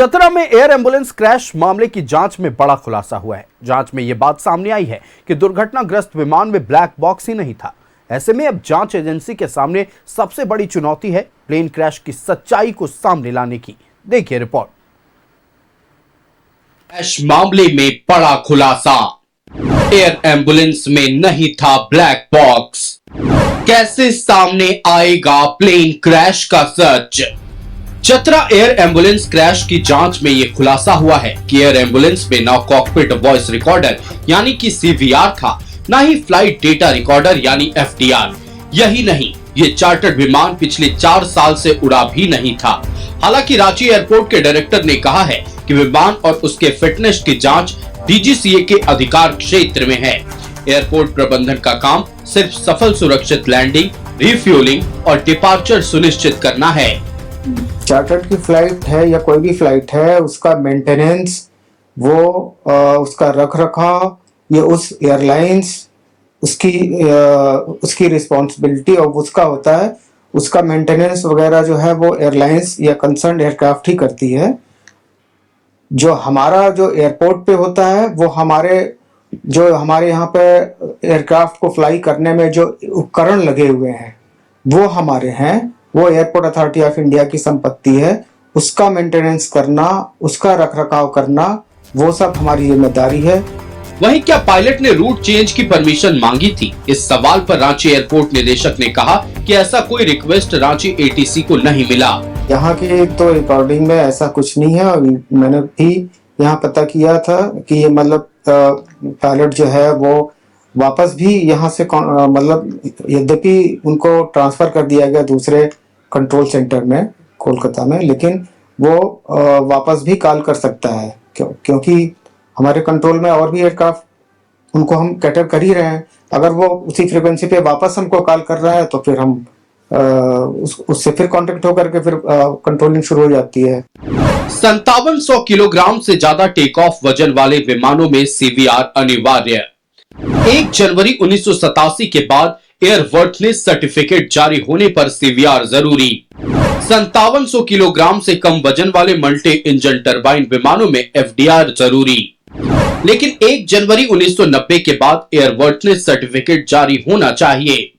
चतरा में air ambulance crash मामले की जांच में बड़ा खुलासा हुआ है। जांच में यह बात सामने आई है कि दुर्घटनाग्रस्त विमान में ब्लैक बॉक्स ही नहीं था। ऐसे में अब जांच एजेंसी के सामने सबसे बड़ी चुनौती है प्लेन क्रैश की सच्चाई को सामने लाने की। देखिए रिपोर्ट। क्रैश मामले में बड़ा खुलासा, एयर एम्बुलेंस में नहीं था ब्लैक बॉक्स। कैसे सामने आएगा प्लेन क्रैश का सच? चतरा एयर एम्बुलेंस क्रैश की जांच में यह खुलासा हुआ है कि एयर एम्बुलेंस में ना कॉकपिट वॉइस रिकॉर्डर यानी कि सीवीआर था, ना ही फ्लाइट डेटा रिकॉर्डर यानी एफडीआर। यही नहीं, ये चार्टर्ड विमान पिछले 4 साल से उड़ा भी नहीं था। हालांकि रांची एयरपोर्ट के डायरेक्टर ने कहा है कि विमान और उसके फिटनेस की जांच डीजीसीए के अधिकार क्षेत्र में है। एयरपोर्ट प्रबंधन का काम सिर्फ सफल सुरक्षित लैंडिंग, रिफ्यूलिंग और डिपार्चर सुनिश्चित करना है। चार्टर्ड की फ्लाइट है या कोई भी फ्लाइट है, उसका मेंटेनेंस, उसका रख रखाव, ये उस एयरलाइंस उसकी रिस्पॉन्सिबिलिटी और उसका होता है। उसका मेंटेनेंस वगैरह जो है वो एयरलाइंस या कंसर्न एयरक्राफ्ट ही करती है। जो हमारा जो एयरपोर्ट पे होता है वो हमारे यहाँ पे एयरक्राफ्ट को फ्लाई करने में जो उपकरण लगे हुए हैं वो हमारे हैं। वो एयरपोर्ट अथॉरिटी ऑफ इंडिया की संपत्ति है। उसका मेंटेनेंस करना, उसका रखरखाव करना, वो सब हमारी जिम्मेदारी है। वहीं क्या पायलट ने रूट चेंज की परमिशन मांगी थी? इस सवाल पर रांची एयरपोर्ट निदेशक ने कहा कि ऐसा कोई रिक्वेस्ट रांची एटीसी को नहीं मिला। यहाँ की तो रिकॉर्डिंग में ऐसा कुछ नहीं है। और मैंने भी यहाँ पता किया था कि ये मतलब पायलट जो है वो वापस भी यहाँ से मतलब यद्यपि उनको ट्रांसफर कर दिया गया दूसरे कंट्रोल सेंटर में कोलकाता में, लेकिन वो वापस भी कॉल कर सकता है क्योंकि हमारे कंट्रोल में और भी एयरक्राफ्ट उनको हम कैटर कर ही रहे हैं। अगर वो उसी फ्रीक्वेंसी पे वापस हमको कॉल कर रहा है तो फिर हम उससे फिर कांटेक्ट होकर के फिर कंट्रोलिंग शुरू हो जाती है। 5700 किलोग्राम से ज्यादा टेक ऑफ वजन वाले विमानों में सीवीआर अनिवार्य। 1 जनवरी 1987 के बाद एयरवर्थनेस सर्टिफिकेट जारी होने पर सीवीआर जरूरी। 5700 किलोग्राम से कम वजन वाले मल्टी इंजन टरबाइन विमानों में एफडीआर जरूरी। लेकिन 1 जनवरी 1990 के बाद एयरवर्थनेस सर्टिफिकेट जारी होना चाहिए।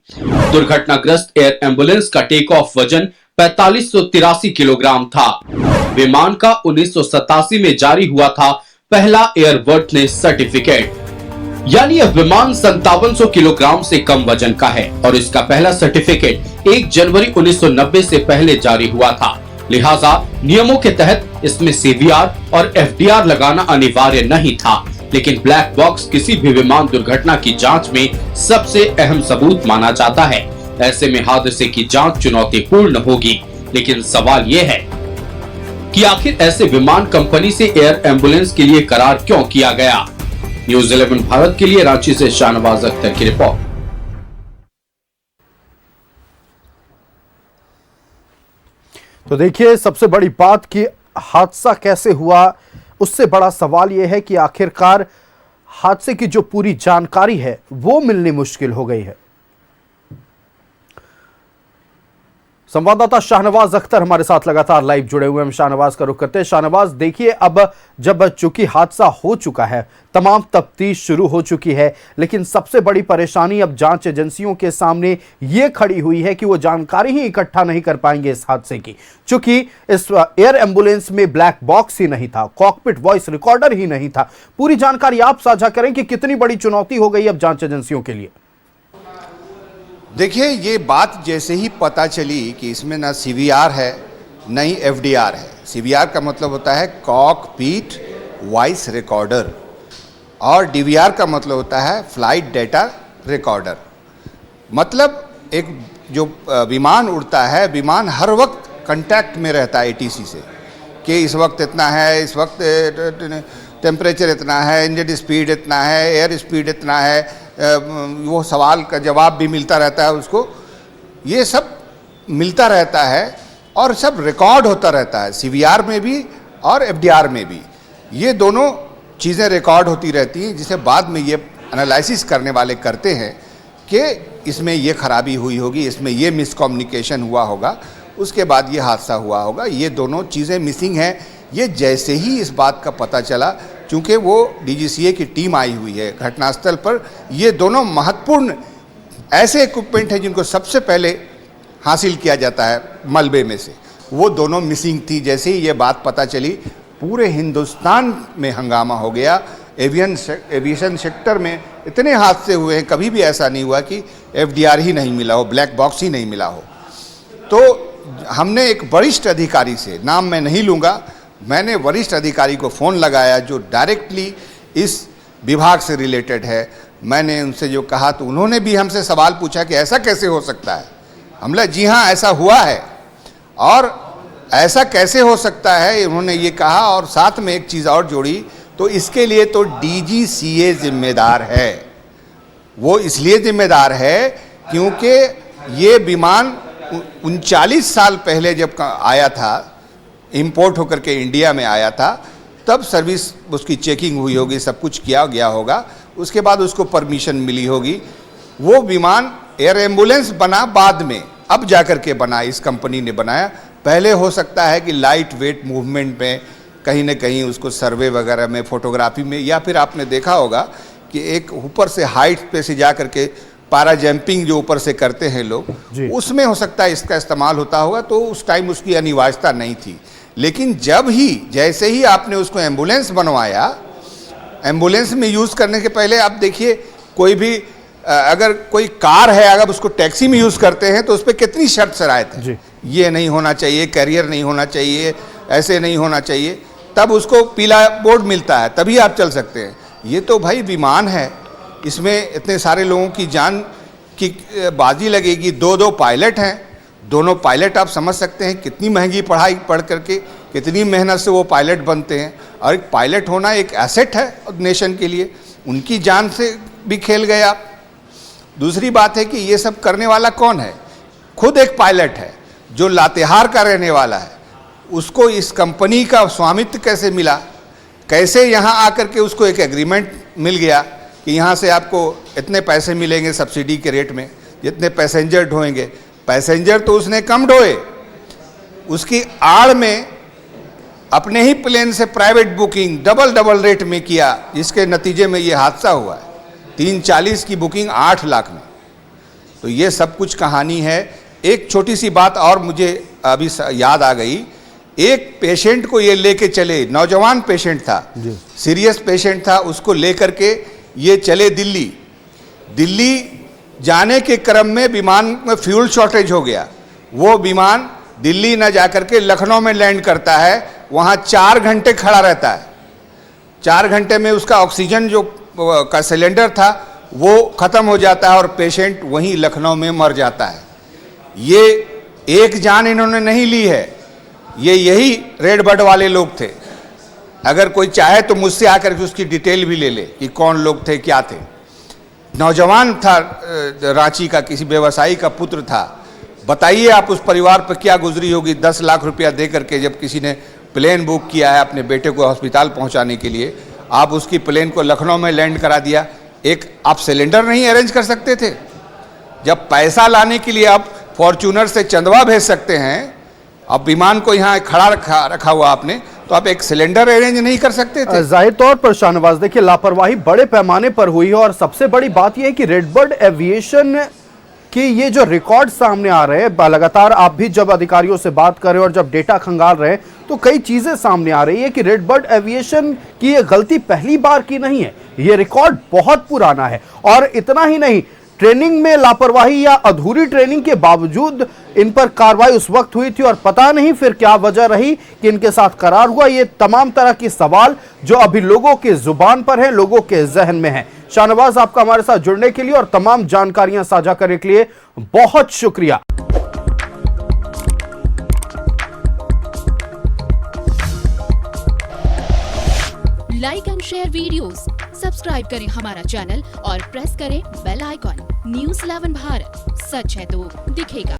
दुर्घटनाग्रस्त एयर एम्बुलेंस का टेक ऑफ वजन 4583 किलोग्राम था। विमान का 1987 में जारी हुआ था पहला एयरवर्थनेस सर्टिफिकेट, यानी यह विमान 5700 किलोग्राम से कम वजन का है और इसका पहला सर्टिफिकेट 1 जनवरी 1990 से पहले जारी हुआ था। लिहाजा नियमों के तहत इसमें सीवीआर और एफडीआर लगाना अनिवार्य नहीं था। लेकिन ब्लैक बॉक्स किसी भी विमान दुर्घटना की जांच में सबसे अहम सबूत माना जाता है। ऐसे में हादसे की जांच चुनौतीपूर्ण होगी। लेकिन सवाल यह है कि आखिर ऐसे विमान कंपनी से एयर एम्बुलेंस के लिए करार क्यों किया गया? न्यूज़ 11 भारत के लिए रांची से शाहनवाज अख्तर की रिपोर्ट। तो देखिए, सबसे बड़ी बात कि हादसा कैसे हुआ, उससे बड़ा सवाल यह है कि आखिरकार हादसे की जो पूरी जानकारी है वो मिलनी मुश्किल हो गई है। संवाददाता शाहनवाज अख्तर हमारे साथ लगातार लाइव जुड़े हुए हैं। हम शाहनवाज का रुख करते हैं। शाहनवाज, देखिए, अब जब चूंकि हादसा हो चुका है, तमाम तफ्तीश शुरू हो चुकी है, लेकिन सबसे बड़ी परेशानी अब जांच एजेंसियों के सामने ये खड़ी हुई है कि वो जानकारी ही इकट्ठा नहीं कर पाएंगे इस हादसे की। चूंकि इस एयर एम्बुलेंस में ब्लैक बॉक्स ही नहीं था, कॉकपिट वॉइस रिकॉर्डर ही नहीं था। पूरी जानकारी आप साझा करें कि कितनी बड़ी चुनौती हो गई अब जांच एजेंसियों के लिए। देखिए, ये बात जैसे ही पता चली कि इसमें ना सीवीआर है न ही एफडीआर है। सीवीआर का मतलब होता है कॉकपिट वॉइस रिकॉर्डर और डीवीआर का मतलब होता है फ्लाइट डेटा रिकॉर्डर। मतलब एक जो विमान उड़ता है, विमान हर वक्त कांटेक्ट में रहता है एटीसी से कि इस वक्त इतना है, इस वक्त टेम्परेचर इतना है, इंजन स्पीड इतना है, एयर स्पीड इतना है। वो सवाल का जवाब भी मिलता रहता है उसको। ये सब मिलता रहता है और सब रिकॉर्ड होता रहता है, सीवीआर में भी और एफडीआर में भी। ये दोनों चीज़ें रिकॉर्ड होती रहती हैं, जिसे बाद में ये एनालिसिस करने वाले करते हैं कि इसमें ये खराबी हुई होगी, इसमें ये मिसकम्युनिकेशन हुआ होगा, उसके बाद ये हादसा हुआ होगा। ये दोनों चीज़ें मिसिंग हैं, ये जैसे ही इस बात का पता चला, चूँकि वो DGCA की टीम आई हुई है घटनास्थल पर, ये दोनों महत्वपूर्ण ऐसे इक्विपमेंट हैं जिनको सबसे पहले हासिल किया जाता है मलबे में से, वो दोनों मिसिंग थी। जैसे ही ये बात पता चली, पूरे हिंदुस्तान में हंगामा हो गया। एविएशन सेक्टर में इतने हादसे हुए हैं, कभी भी ऐसा नहीं हुआ कि FDR ही नहीं मिला हो, ब्लैक बॉक्स ही नहीं मिला हो। तो हमने एक वरिष्ठ अधिकारी से, नाम मैं नहीं लूँगा, मैंने वरिष्ठ अधिकारी को फ़ोन लगाया जो डायरेक्टली इस विभाग से रिलेटेड है। मैंने उनसे जो कहा तो उन्होंने भी हमसे सवाल पूछा कि ऐसा कैसे हो सकता है। हमने जी हाँ ऐसा हुआ है, और ऐसा कैसे हो सकता है उन्होंने ये कहा, और साथ में एक चीज़ और जोड़ी, तो इसके लिए तो DGCA जिम्मेदार है। वो इसलिए जिम्मेदार है क्योंकि ये विमान 39 साल पहले जब आया था, इंपोर्ट होकर के इंडिया में आया था, तब सर्विस उसकी चेकिंग हुई होगी, सब कुछ किया गया होगा, उसके बाद उसको परमिशन मिली होगी। वो विमान एयर एम्बुलेंस बना बाद में, अब जाकर के बना, इस कंपनी ने बनाया। पहले हो सकता है कि लाइट वेट मूवमेंट में कहीं न कहीं उसको सर्वे वगैरह में, फोटोग्राफी में, या फिर आपने देखा होगा कि एक ऊपर से हाइट पे से जा करके पारा जंपिंग जो ऊपर से करते हैं लोग, उसमें हो सकता है इसका इस्तेमाल होता होगा। तो उस टाइम उसकी अनिवार्यता नहीं थी। लेकिन जैसे ही आपने उसको एम्बुलेंस बनवाया, एम्बुलेंस में यूज़ करने के पहले आप देखिए, कोई भी अगर कोई कार है, अगर उसको टैक्सी में यूज़ करते हैं तो उस पर कितनी शर्त शराइत है। ये नहीं होना चाहिए, कैरियर नहीं होना चाहिए, ऐसे नहीं होना चाहिए, तब उसको पीला बोर्ड मिलता है, तभी आप चल सकते हैं। ये तो भाई विमान है, इसमें इतने सारे लोगों की जान की बाजी लगेगी। 2 पायलट हैं, दोनों पायलट आप समझ सकते हैं कितनी महंगी पढ़ाई पढ़ करके कितनी मेहनत से वो पायलट बनते हैं। और एक पायलट होना एक एसेट है नेशन के लिए, उनकी जान से भी खेल गए आप। दूसरी बात है कि ये सब करने वाला कौन है? खुद एक पायलट है जो लातेहार का रहने वाला है। उसको इस कंपनी का स्वामित्व कैसे मिला, कैसे यहाँ आकर के उसको एक एग्रीमेंट मिल गया कि यहाँ से आपको इतने पैसे मिलेंगे सब्सिडी के रेट में, जितने पैसेंजर ढोएंगे। पैसेंजर तो उसने कम ढोए, उसकी आड़ में अपने ही प्लेन से प्राइवेट बुकिंग डबल रेट में किया, जिसके नतीजे में ये हादसा हुआ है। 340 की बुकिंग 8 लाख में। तो ये सब कुछ कहानी है। एक छोटी सी बात और मुझे अभी याद आ गई। एक पेशेंट को ये लेके चले, नौजवान पेशेंट था, सीरियस पेशेंट था, उसको लेकर के ये चले दिल्ली जाने के क्रम में विमान में फ्यूल शॉर्टेज हो गया। वो विमान दिल्ली न जाकर के लखनऊ में लैंड करता है, वहाँ 4 घंटे खड़ा रहता है। 4 घंटे में उसका ऑक्सीजन जो का सिलेंडर था वो ख़त्म हो जाता है और पेशेंट वहीं लखनऊ में मर जाता है। ये एक जान इन्होंने नहीं ली है, यही रेड बर्ड वाले लोग थे। अगर कोई चाहे तो मुझसे आकर के उसकी डिटेल भी ले ले कि कौन लोग थे, क्या थे। नौजवान था, रांची का किसी व्यवसायी का पुत्र था। बताइए आप उस परिवार पर क्या गुजरी होगी 10 लाख रुपया दे करके, जब किसी ने प्लेन बुक किया है अपने बेटे को अस्पताल पहुंचाने के लिए, आप उसकी प्लेन को लखनऊ में लैंड करा दिया। एक आप सिलेंडर नहीं अरेंज कर सकते थे? जब पैसा लाने के लिए आप फॉर्च्यूनर से चंदवा भेज सकते हैं, अब विमान को यहाँ खड़ा रखा हुआ आपने, तो आप एक सिलेंडर अरेंज नहीं कर सकते थे? जाहिर तौर पर शाहनवाज, देखिए लापरवाही बड़े पैमाने पर हुई है। और सबसे बड़ी बात यह है कि रेडबर्ड एविएशन कि ये जो रिकॉर्ड सामने आ रहे हैं, लगातार आप भी जब अधिकारियों से बात कर रहे हैं और जब डेटा खंगाल रहे हैं, तो कई चीजें सामने आ रही है कि रेडबर्ड एविएशन की ये गलती पहली बार की नहीं है, ये रिकॉर्ड बहुत पुराना है। और इतना ही नहीं, ट्रेनिंग में लापरवाही या अधूरी ट्रेनिंग के बावजूद इन पर कार्रवाई उस वक्त हुई थी और पता नहीं फिर क्या वजह रही कि इनके साथ करार हुआ। ये तमाम तरह के सवाल जो अभी लोगों के जुबान पर हैं, लोगों के जहन में हैं। शाहनवाज, आपका हमारे साथ जुड़ने के लिए और तमाम जानकारियां साझा करने के लिए बहुत शुक्रिया। Like and share videos, subscribe करें हमारा चैनल और प्रेस करें बेल आइकॉन। न्यूज़ 11 भारत, सच है तो दिखेगा।